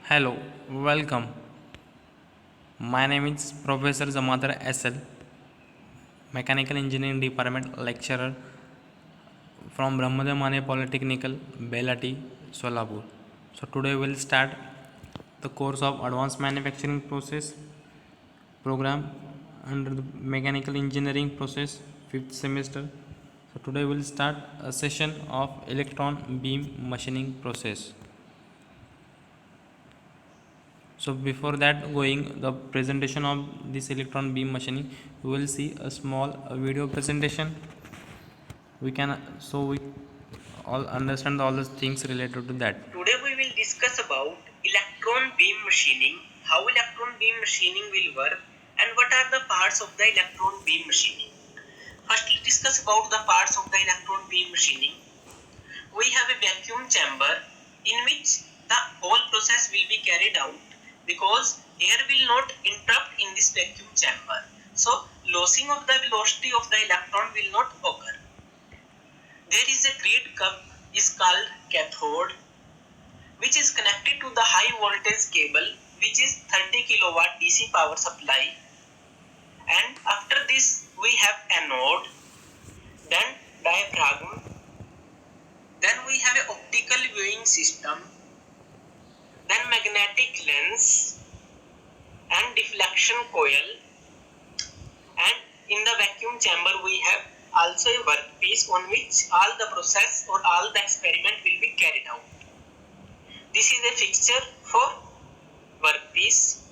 Hello, welcome. My name is Professor Zamadar SL, Mechanical Engineering Department lecturer from Brahmadev Mane Polytechnical, Belati, Solapur. So today we'll start the course of Advanced Manufacturing Process program under the Mechanical Engineering Process 5th semester. So today we'll start a session of electron beam machining process. So before that going the presentation of this electron beam machining, we will see a small video presentation. We all understand all the things related to that. Today we will discuss about electron beam machining, how electron beam machining will work and what are the parts of the electron beam machining. First let's discuss about the parts of the electron beam machining. We have a vacuum chamber in which the whole process will be carried out because air will not interrupt in this vacuum chamber. So losing of the velocity of the electron will not occur. There is a grid cup is called cathode which is connected to the high voltage cable which is 30 kilowatt DC power supply, and after this we have anode, then diaphragm, then we have an optical viewing system, then magnetic lens and deflection coil, and in the vacuum chamber we have also a workpiece on which all the process or all the experiment will be carried out. This is a fixture for workpiece.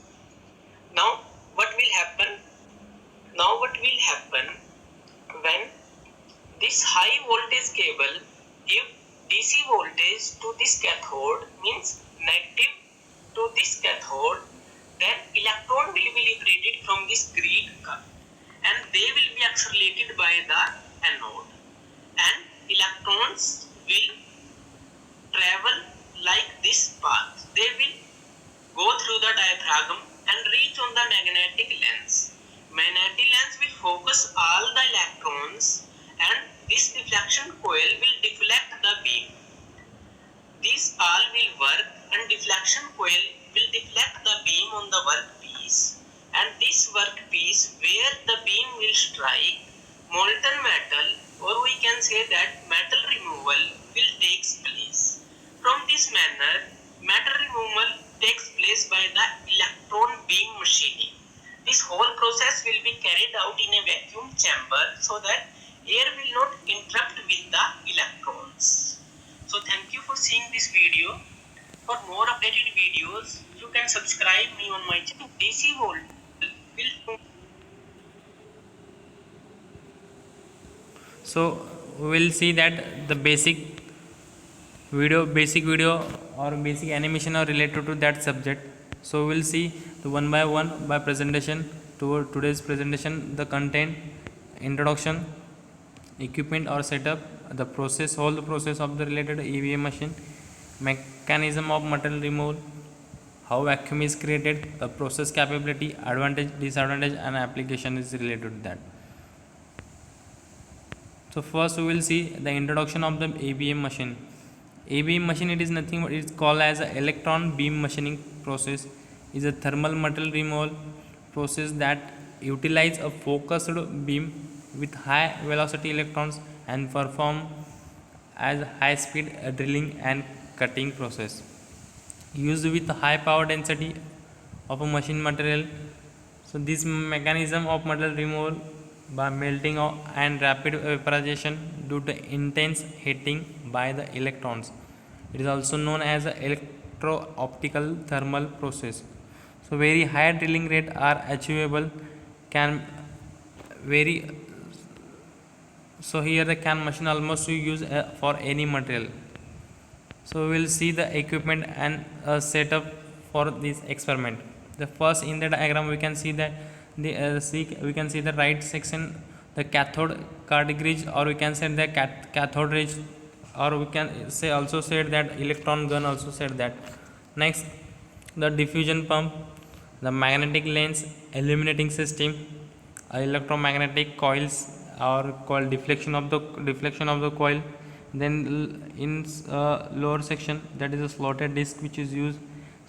Now what will happen? When this high voltage cable give DC voltage to this cathode, means negative to this cathode, then electron will be liberated from this grid cup and they will be accelerated by the anode, and electrons will travel like this path. They will go through the diaphragm and reach on the magnetic lens. Magnetic lens will focus all the electrons and this deflection coil will deflect the beam. These all will work and deflection coil will deflect the beam on the workpiece, and this workpiece where the beam will strike molten metal, or we can say that metal removal will take place. From this manner, metal removal takes place by the electron beam machining. This whole process will be carried out in a vacuum chamber so that air will not interrupt with the electrons. So thank you for seeing this video. For more updated videos, you can subscribe me on my channel. DC volt will. So we will see that the basic video or basic animation are related to that subject. So we will see the one by one by presentation. To today's presentation, the content, introduction, equipment or setup, the process, whole the process of the related EVA machine, mechanism of metal removal, how vacuum is created, the process capability, advantage, disadvantage and application is related to that. So first we will see the introduction of the ABM machine. ABM machine, it is nothing but it is called as a electron beam machining process. Is a thermal metal removal process that utilize a focused beam with high velocity electrons and perform as high speed drilling and cutting process. Used with high power density of a machine material. So this mechanism of metal removal by melting and rapid vaporization due to intense heating by the electrons. It is also known as a electro-optical thermal process. So very high drilling rate are achievable, can vary. So here the can machine almost you use for any material. So we will see the equipment and setup for this experiment. The first in the diagram we can see that we can see the right section, the cathode cartridge, or we can say the cathode ridge, or we can say also said that electron gun also said that. Next, the diffusion pump, the magnetic lens, illuminating system, electromagnetic coils or called deflection of the coil. Then in lower section, that is a slotted disc which is used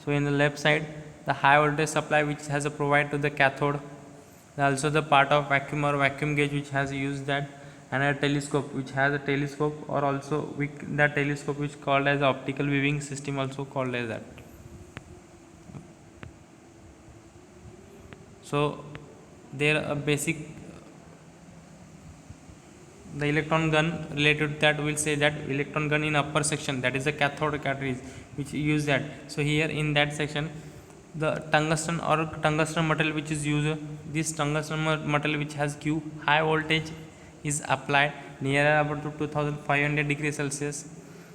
So in the left side, the high voltage supply which has a provide to the cathode, also the part of vacuum or vacuum gauge which has used that, and a telescope which has a telescope, or also that telescope which called as optical viewing system, also called as that. So there a basic, the electron gun related to that, will say that electron gun in upper section, that is the cathode cartridge which use that. So here in that section, the tungsten or tungsten metal which is used, this tungsten metal which has Q high voltage is applied near about to 2500 degrees Celsius.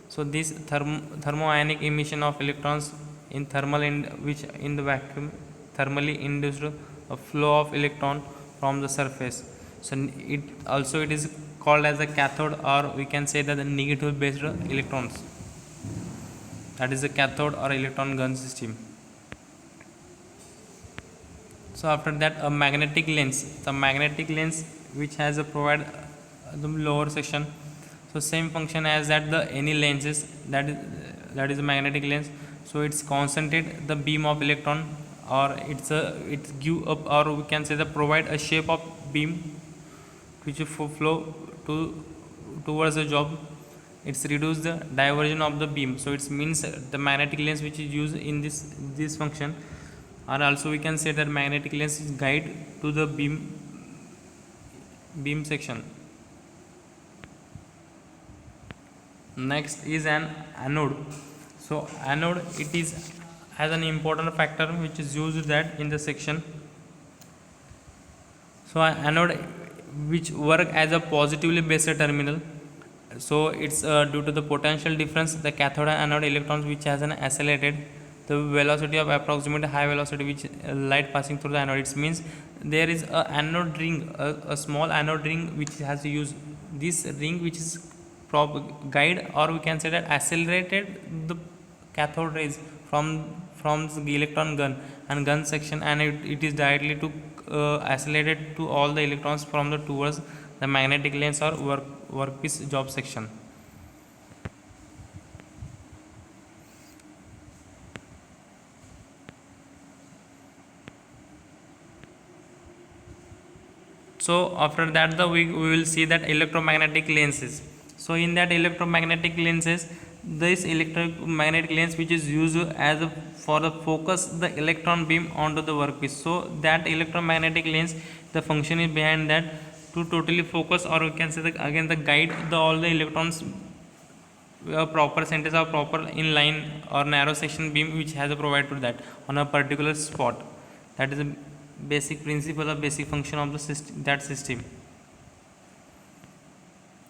So this thermoionic emission of electrons in thermal which in the vacuum thermally induced a flow of electron from the surface. So it is called as a cathode, or we can say that the negative based electrons, that is the cathode or electron gun system. So after that, a magnetic lens, the magnetic lens which has a provide the lower section. So same function as that the any lenses, that is a magnetic lens. So it's concentrate the beam of electron, or it's give up, or we can say the provide a shape of beam which flow towards the job. It's reduce the diversion of the beam. So it means the magnetic lens which is used in this function, or also we can say that magnetic lens is guide to the beam section. Next is an anode. So anode, it is has an important factor which is used that in the section. So anode which work as a positively based terminal. So it's due to the potential difference, the cathode and anode electrons which has an accelerated the velocity of approximate high velocity which light passing through the anode. It means there is a anode ring, a small anode ring which has to use this ring which is guide, or we can say that accelerated the cathode rays from the electron gun and gun section, and it is directly to accelerated to all the electrons from the towards the magnetic lens or workpiece job section. So after that, we will see that electromagnetic lenses. So in that electromagnetic lenses, this electromagnetic lens which is used as for the focus the electron beam onto the workpiece. So that electromagnetic lens, the function is behind that to totally focus, or we can say that again the guide all the electrons proper centers or proper in line or narrow section beam which has a provided to that on a particular spot. That is a basic principle or basic function of the system.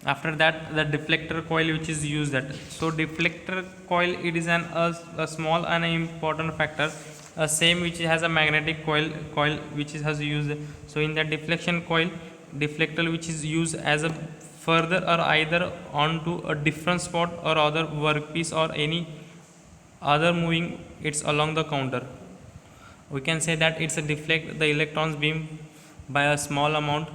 After that, the deflector coil which is used that. So deflector coil, it is a small and an important factor, same which has a magnetic coil which has used. So in that deflection coil, deflector which is used as a further or either onto a different spot or other workpiece or any other moving it's along the counter. We can say that it's a deflect the electrons beam by a small amount,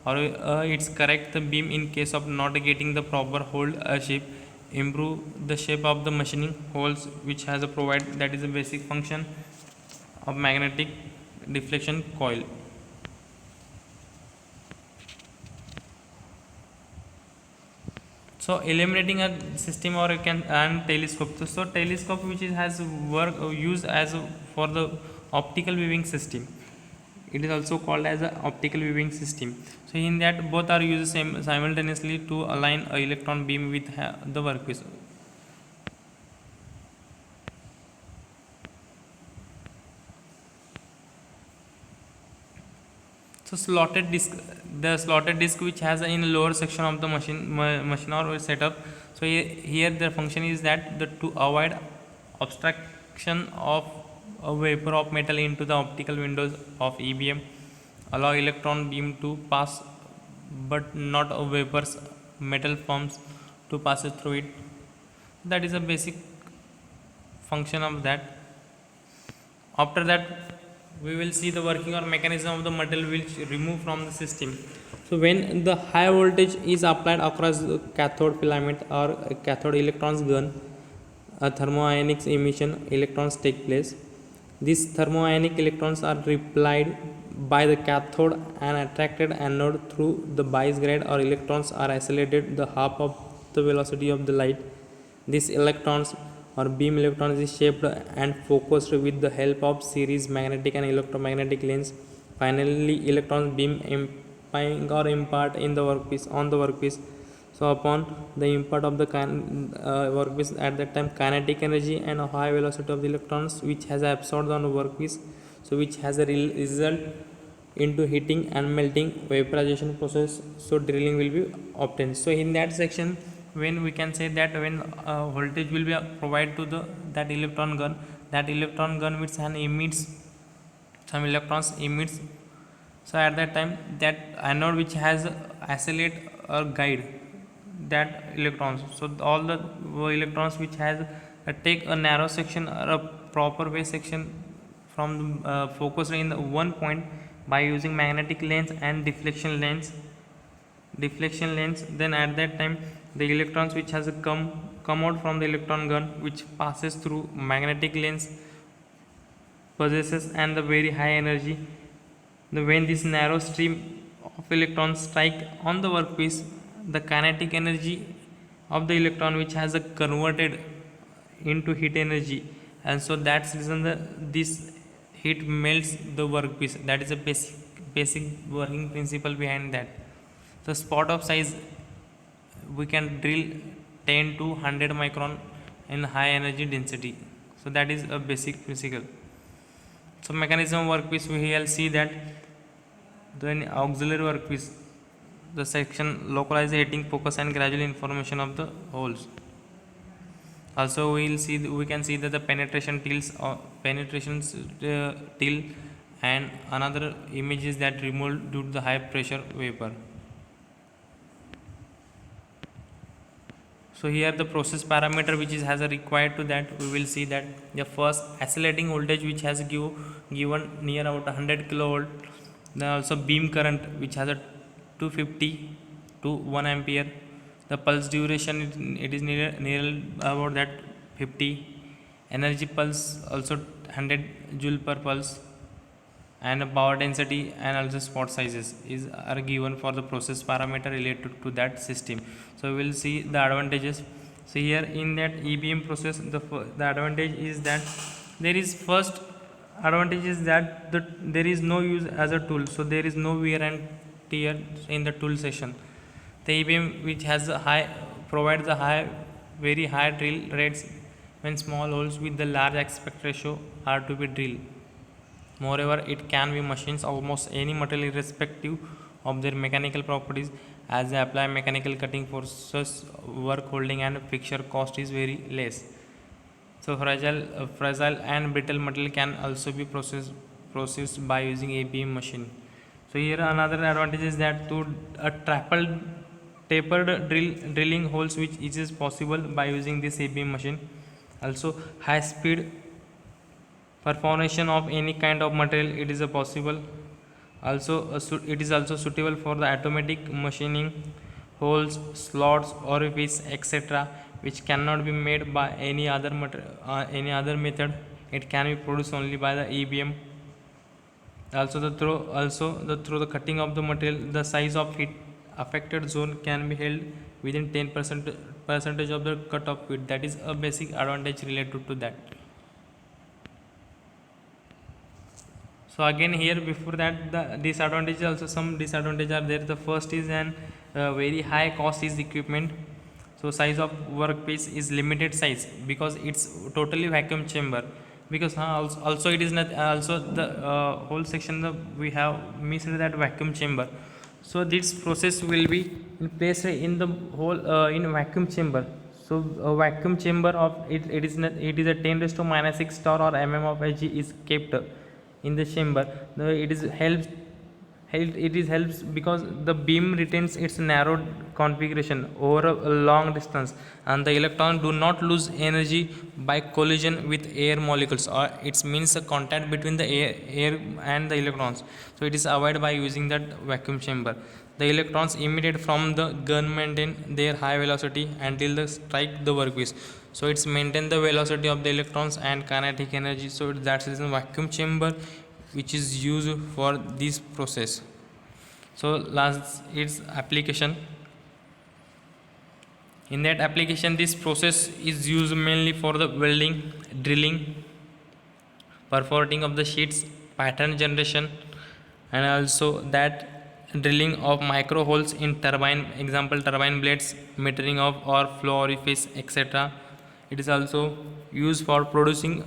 or it's correct the beam in case of not getting the proper hold shape, improve the shape of the machining holes which has a provide, that is a basic function of magnetic deflection coil. So eliminating a system, or you can and telescope. So telescope which has work used as for the optical viewing system. It is also called as an optical viewing system. So in that both are used simultaneously to align a electron beam with the workpiece. So slotted disc, the slotted disc which has in lower section of the machine or setup. So here the function is that to avoid obstruction of a vapor of metal into the optical windows of EBM, allow electron beam to pass but not a vapors metal forms to pass it through it. That is a basic function of that. After that, we will see the working or mechanism of the metal which remove from the system. So when the high voltage is applied across the cathode filament or cathode electrons gun, a thermionic emission, electrons take place. These thermionic electrons are repelled by the cathode and attracted anode through the Bies grade, or electrons are accelerated the half of the velocity of the light. These electrons or beam electrons is shaped and focused with the help of series magnetic and electromagnetic lens. Finally, electrons beam imping or impart in the workpiece on the workpiece. So upon the impact of the workpiece, at that time kinetic energy and a high velocity of the electrons which has absorbed on the workpiece, so which has a result into heating and melting vaporization process, so drilling will be obtained. So in that section, when we can say that when voltage will be provided to the that electron gun which and emits some electrons emits, so at that time that anode which has accelerate or guide that electrons, so all the electrons which has take a narrow section or a proper way section from focused in the one point by using magnetic lens and deflection lens, then at that time the electrons which has come out from the electron gun which passes through magnetic lens possesses and the very high energy. When this narrow stream of electrons strike on the workpiece, the kinetic energy of the electron which has a converted into heat energy, and so that's reason this heat melts the workpiece. That is a basic working principle behind that. The spot of size we can drill 10 to 100 micron in high energy density, so that is a basic principle. So mechanism workpiece, we will see that then auxiliary workpiece, the section localize the heating focus and gradual information of the holes. Also we can see that the penetration till, and another image is that removed due to the high pressure vapor. So here the process parameter which is has a required to that, we will see that the first accelerating voltage which has given near about 100 kilovolt. Then also beam current which has a 250 to 1 ampere. The pulse duration it is near about that 50. Energy pulse also 100 joule per pulse, and power density and also spot sizes are given for the process parameter related to that system. So we will see the advantages. So here in that EBM process, the advantage is that there is first advantage is that there is no use as a tool, so there is no wear and tear in the tool session. The EBM which has a high provides a very high drill rates when small holes with the large aspect ratio are to be drilled. Moreover, it can be machines almost any material irrespective of their mechanical properties, as they apply mechanical cutting forces, work holding and fixture cost is very less. So fragile and brittle material can also be processed by using ABM machine. So here another advantage is that to a tapered drilling holes which is possible by using this ABM machine. Also high speed perforation of any kind of material it is a possible. Also it is also suitable for the automatic machining holes, slots, orifice, etc., which cannot be made by any other method. It can be produced only by the EBM. Also through the cutting of the material, the size of heat affected zone can be held within 10% of the cut off width. That is a basic advantage related to that. So again here before that the disadvantage, also some disadvantages are there. The first is an very high cost is equipment. So size of workpiece is limited size because it's totally vacuum chamber, because also it is not also the whole section we have missed that vacuum chamber. So this process will be in place in the whole in vacuum chamber. So a vacuum chamber of it is not, it is a 10 raised to minus 6 star or mm of Hg is kept in the chamber. It is helps because the beam retains its narrow configuration over a long distance, and the electron do not lose energy by collision with air molecules, or it means a contact between the air and the electrons. So it is avoided by using that vacuum chamber. The electrons emitted from the gun maintain their high velocity until they strike the workpiece. So it's maintain the velocity of the electrons and kinetic energy. So that's reason vacuum chamber which is used for this process. So last its application. In that application, this process is used mainly for the welding, drilling, perforating of the sheets, pattern generation, and also that drilling of micro holes in turbine, example turbine blades, metering of or flow orifice, etc. It is also used for producing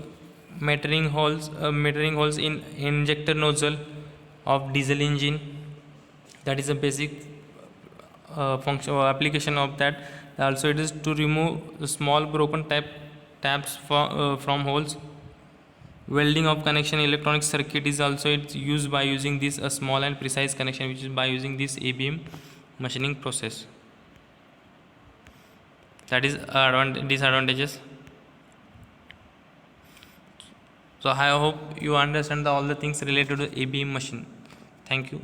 metering holes in injector nozzle of diesel engine. That is a basic function or application of that. Also it is to remove the small broken tabs from holes. Welding of connection electronic circuit is also it's used by using this a small and precise connection, which is by using this ABM machining process. That is disadvantages. So I hope you understand all the things related to ABM machine. Thank you.